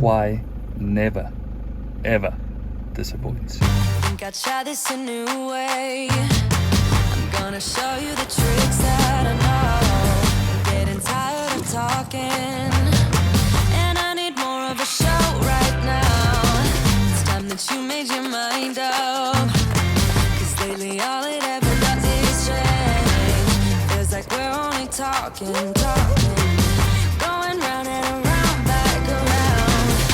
Khwai never, ever disappoints. Think I'd try this a new way. I'm gonna show you the tricks that I know. I'm getting tired of talking, and I need more of a show right now. It's time that you made your mind up, 'cause lately all it ever does is change. Feels like we're only talking, going round and around, back around.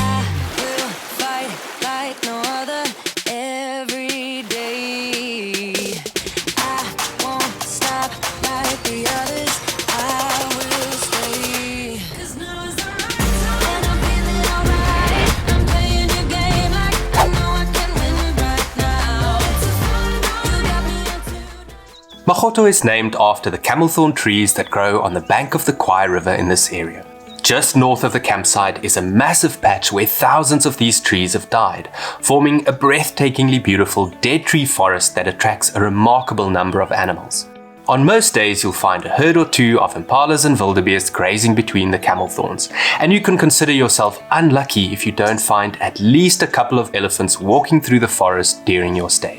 I will fight like no other every day. I won't stop like the others. I will stay. 'Cause now is the right time, and I'm feeling alright. I'm playing your game like I know I can win right now. It's a fun, you got me into. Magotho is named after the camelthorn trees that grow on the bank of the Khwai River in this area. Just north of the campsite is a massive patch where thousands of these trees have died, forming a breathtakingly beautiful dead tree forest that attracts a remarkable number of animals. On most days you'll find a herd or two of impalas and wildebeest grazing between the camel thorns, and you can consider yourself unlucky if you don't find at least a couple of elephants walking through the forest during your stay.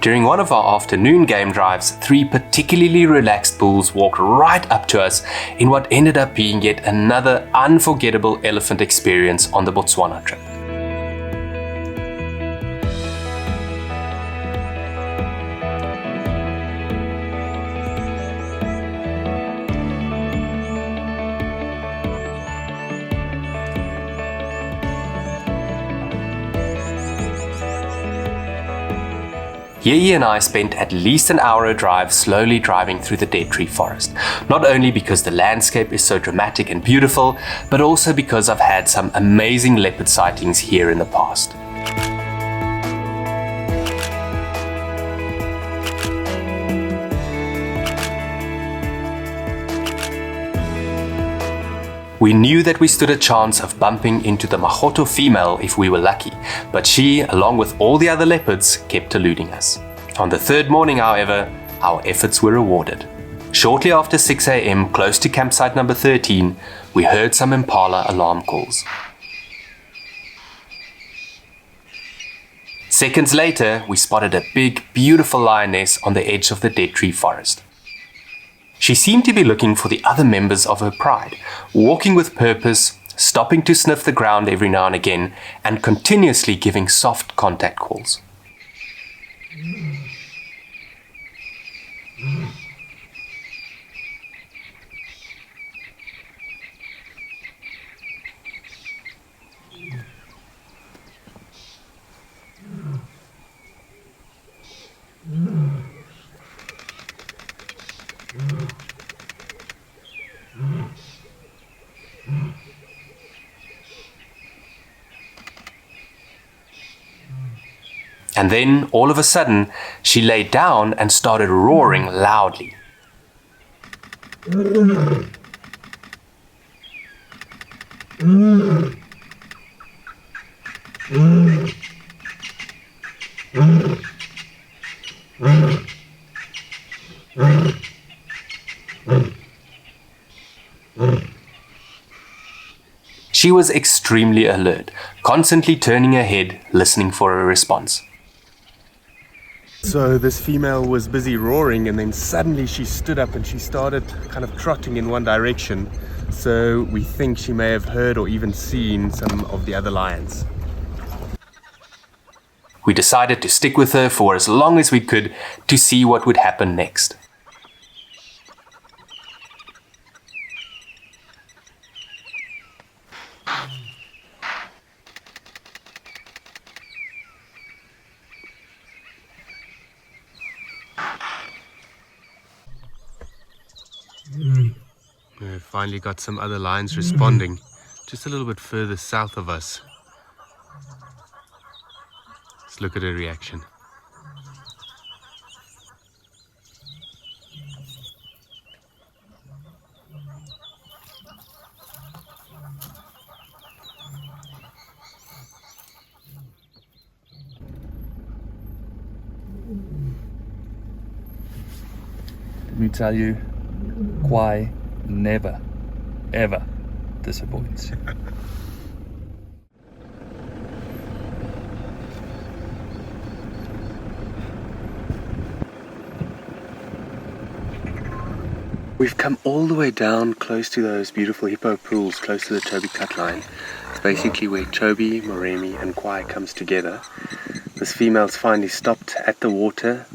During one of our afternoon game drives, 3 particularly relaxed bulls walked right up to us in what ended up being yet another unforgettable elephant experience on the Botswana trip. Yeye and I spent at least an hour drive slowly driving through the dead tree forest, not only because the landscape is so dramatic and beautiful, but also because I've had some amazing leopard sightings here in the past. We knew that we stood a chance of bumping into the Magotho female if we were lucky, but she, along with all the other leopards, kept eluding us. On the third morning, however, our efforts were rewarded. Shortly after 6 a.m, close to campsite number 13, we heard some impala alarm calls. Seconds later, we spotted a big, beautiful lioness on the edge of the dead tree forest. She seemed to be looking for the other members of her pride, walking with purpose, stopping to sniff the ground every now and again, and continuously giving soft contact calls. And then, all of a sudden, she lay down and started roaring loudly. She was extremely alert, constantly turning her head, listening for a response. So this female was busy roaring, and then suddenly she stood up and she started kind of trotting in one direction. So we think she may have heard or even seen some of the other lions. We decided to stick with her for as long as we could to see what would happen next. We finally got some other lions responding, just a little bit further south of us. Let's look at her reaction. Let me tell you, Khwai never, ever disappoints. We've come all the way down close to those beautiful hippo pools, close to the Chobe cut line. It's basically where Chobe, Moremi and Khwai comes together. This female's finally stopped at the water,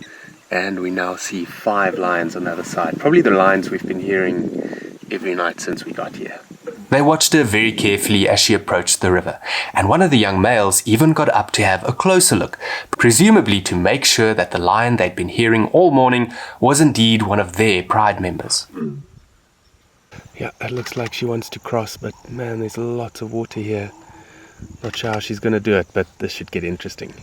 and we now see 5 lions on the other side. Probably the lions we've been hearing every night since we got here. They watched her very carefully as she approached the river, and one of the young males even got up to have a closer look, presumably to make sure that the lion they'd been hearing all morning was indeed one of their pride members. Yeah, it looks like she wants to cross, but man, there's lots of water here. Not sure how she's going to do it, but this should get interesting.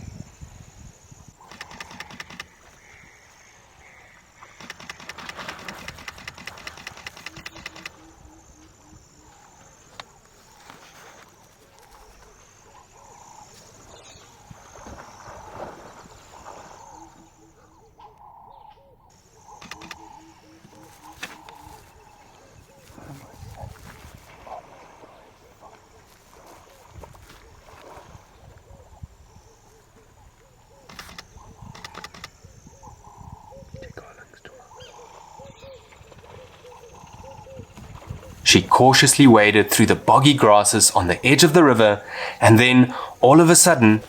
She cautiously waded through the boggy grasses on the edge of the river, and then, all of a sudden,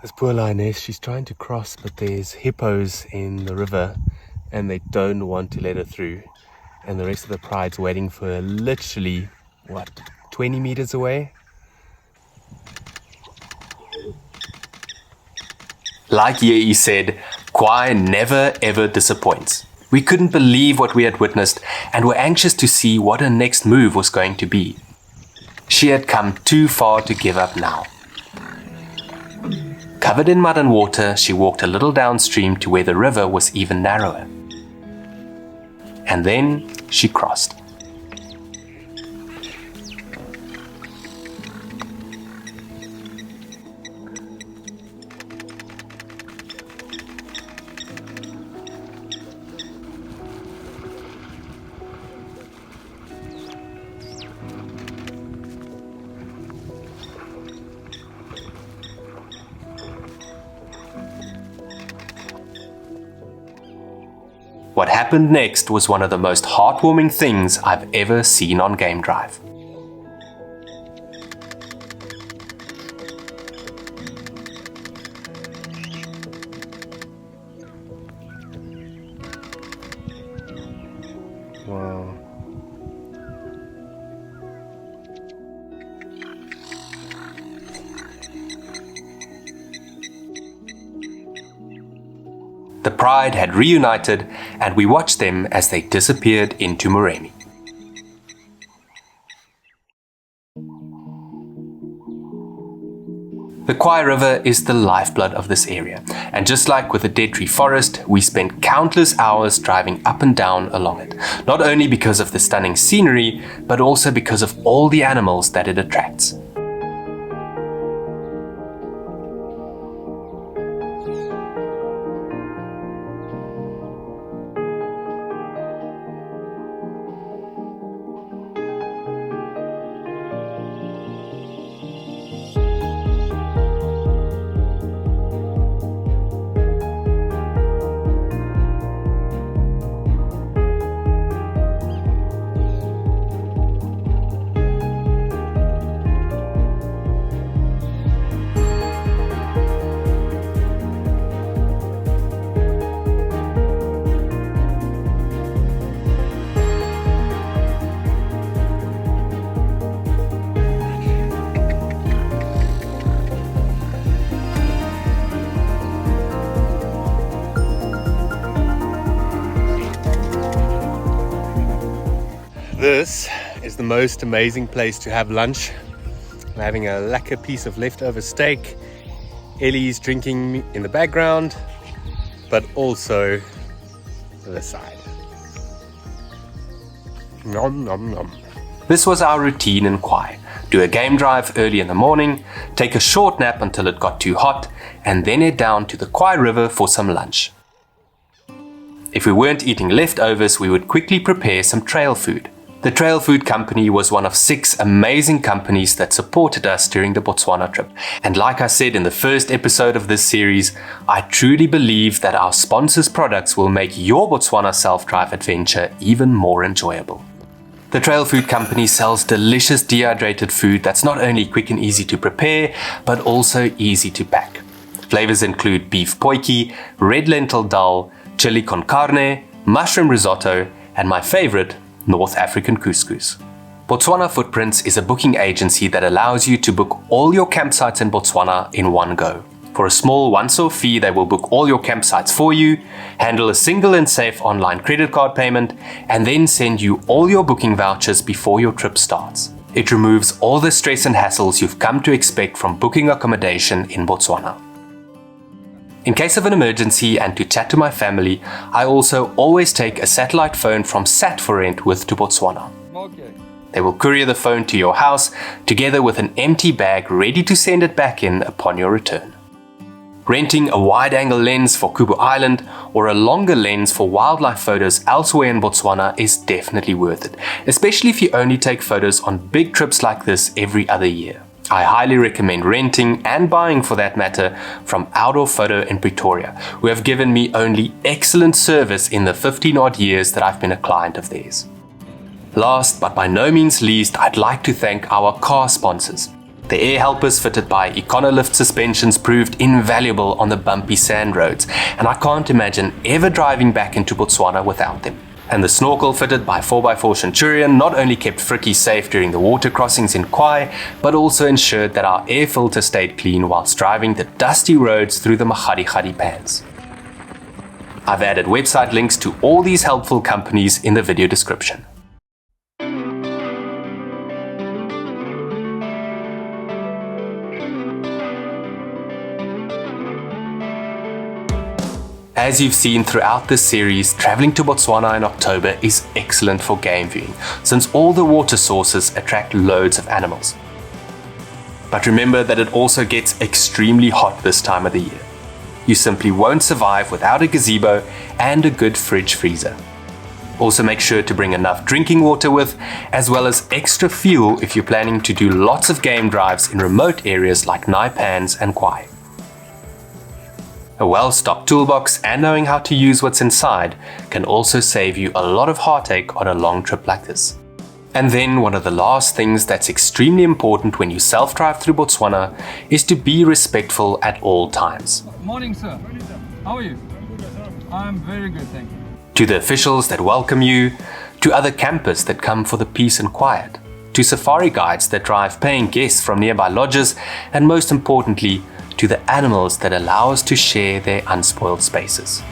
This poor lioness, she's trying to cross, but there's hippos in the river and they don't want to let her through. And the rest of the pride's waiting for her literally, 20 meters away? like Yei said, Khwai never ever disappoints. We couldn't believe what we had witnessed and were anxious to see what her next move was going to be. She had come too far to give up now. Covered in mud and water, she walked a little downstream to where the river was even narrower. And then she crossed. What happened next was one of the most heartwarming things I've ever seen on Game Drive. Wow. The pride had reunited, and we watched them as they disappeared into Moremi. The Khwai River is the lifeblood of this area, and just like with the Dead Tree Forest, we spent countless hours driving up and down along it, not only because of the stunning scenery, but also because of all the animals that it attracts. This is the most amazing place to have lunch. I'm having a lekker piece of leftover steak. Ellie's drinking in the background, but also the side. Nom nom nom. This was our routine in Khwai. Do a game drive early in the morning, take a short nap until it got too hot, and then head down to the Khwai River for some lunch. If we weren't eating leftovers, we would quickly prepare some trail food. The Trail Food Company was one of 6 amazing companies that supported us during the Botswana trip. And like I said in the first episode of this series, I truly believe that our sponsors' products will make your Botswana self-drive adventure even more enjoyable. The Trail Food Company sells delicious dehydrated food that's not only quick and easy to prepare, but also easy to pack. Flavors include beef potjie, red lentil dal, chili con carne, mushroom risotto, and my favorite, North African couscous. Botswana Footprints is a booking agency that allows you to book all your campsites in Botswana in one go. For a small once-off fee, they will book all your campsites for you, handle a single and safe online credit card payment, and then send you all your booking vouchers before your trip starts. It removes all the stress and hassles you've come to expect from booking accommodation in Botswana. In case of an emergency and to chat to my family, I also always take a satellite phone from Sat for Rent with to Botswana. Okay. They will courier the phone to your house together with an empty bag ready to send it back in upon your return. Renting a wide-angle lens for Kubu Island or a longer lens for wildlife photos elsewhere in Botswana is definitely worth it, especially if you only take photos on big trips like this every other year. I highly recommend renting and buying for that matter from Outdoor Photo in Pretoria, who have given me only excellent service in the 15 odd years that I've been a client of theirs. Last but by no means least, I'd like to thank our car sponsors. The air helpers fitted by Econolift suspensions proved invaluable on the bumpy sand roads, and I can't imagine ever driving back into Botswana without them. And the snorkel fitted by 4x4 Centurion not only kept Frikkie safe during the water crossings in Khwai, but also ensured that our air filter stayed clean whilst driving the dusty roads through the Magotho pans. I've added website links to all these helpful companies in the video description. As you've seen throughout this series, traveling to Botswana in October is excellent for game viewing, since all the water sources attract loads of animals. But remember that it also gets extremely hot this time of the year. You simply won't survive without a gazebo and a good fridge freezer. Also make sure to bring enough drinking water with, as well as extra fuel if you're planning to do lots of game drives in remote areas like Naipans and Khwai. A well-stocked toolbox and knowing how to use what's inside can also save you a lot of heartache on a long trip like this. And then one of the last things that's extremely important when you self-drive through Botswana is to be respectful at all times. Morning, sir. How are you? I'm very good, thank you. To the officials that welcome you, to other campers that come for the peace and quiet, to safari guides that drive paying guests from nearby lodges, and most importantly, to the animals that allow us to share their unspoiled spaces.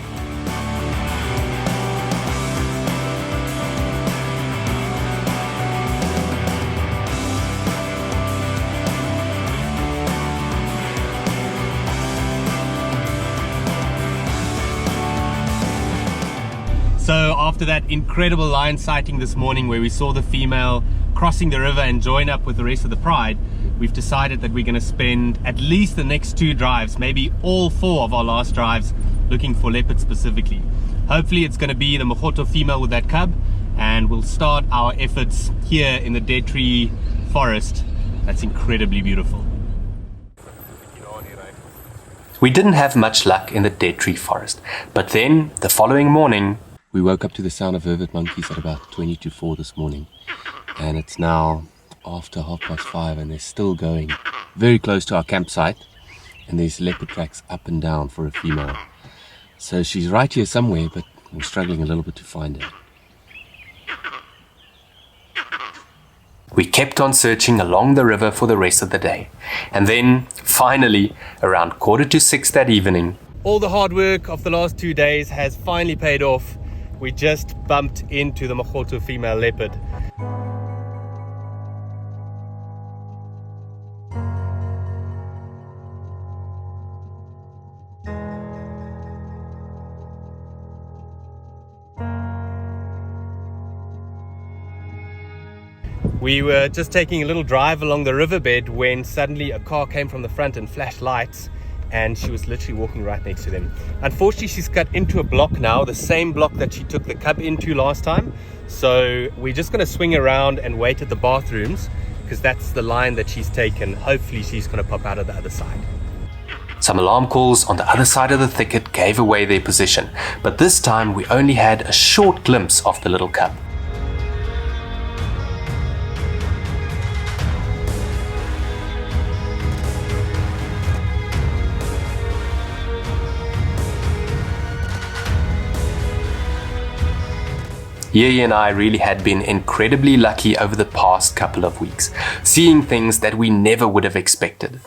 So after that incredible lion sighting this morning where we saw the female crossing the river and join up with the rest of the pride, we've decided that we're going to spend at least the next 2 drives, maybe all 4 of our last drives, looking for leopard specifically. Hopefully it's going to be the Magotho female with that cub, and we'll start our efforts here in the dead tree forest. That's incredibly beautiful. We didn't have much luck in the dead tree forest, but then the following morning We woke up to the sound of vervet monkeys at about 20 to 4 this morning, and it's now after 5:30 and they're still going very close to our campsite, and there's leopard tracks up and down for a female. So she's right here somewhere, but we're struggling a little bit to find her. we kept on searching along the river for the rest of the day, and then finally around 5:45 that evening, All the hard work of the last 2 days has finally paid off. We just bumped into the Magotho female leopard. We were just taking a little drive along the riverbed when suddenly a car came from the front and flashed lights, and she was literally walking right next to them. Unfortunately, she's cut into a block now, the same block that she took the cub into last time. So we're just going to swing around and wait at the bathrooms, because that's the line that she's taken. Hopefully she's going to pop out of the other side. Some alarm calls on the other side of the thicket gave away their position, but this time we only had a short glimpse of the little cub. Yeye and I really had been incredibly lucky over the past couple of weeks, seeing things that we never would have expected.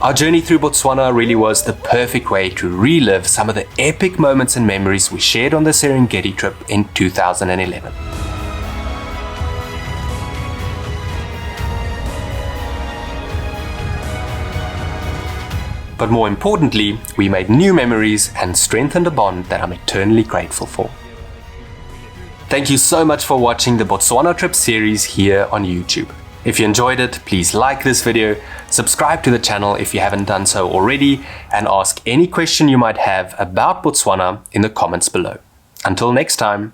Our journey through Botswana really was the perfect way to relive some of the epic moments and memories we shared on the Serengeti trip in 2011. But more importantly, we made new memories and strengthened a bond that I'm eternally grateful for. Thank you so much for watching the Botswana Trip series here on YouTube. If you enjoyed it, please like this video, subscribe to the channel if you haven't done so already, and ask any question you might have about Botswana in the comments below. Until next time.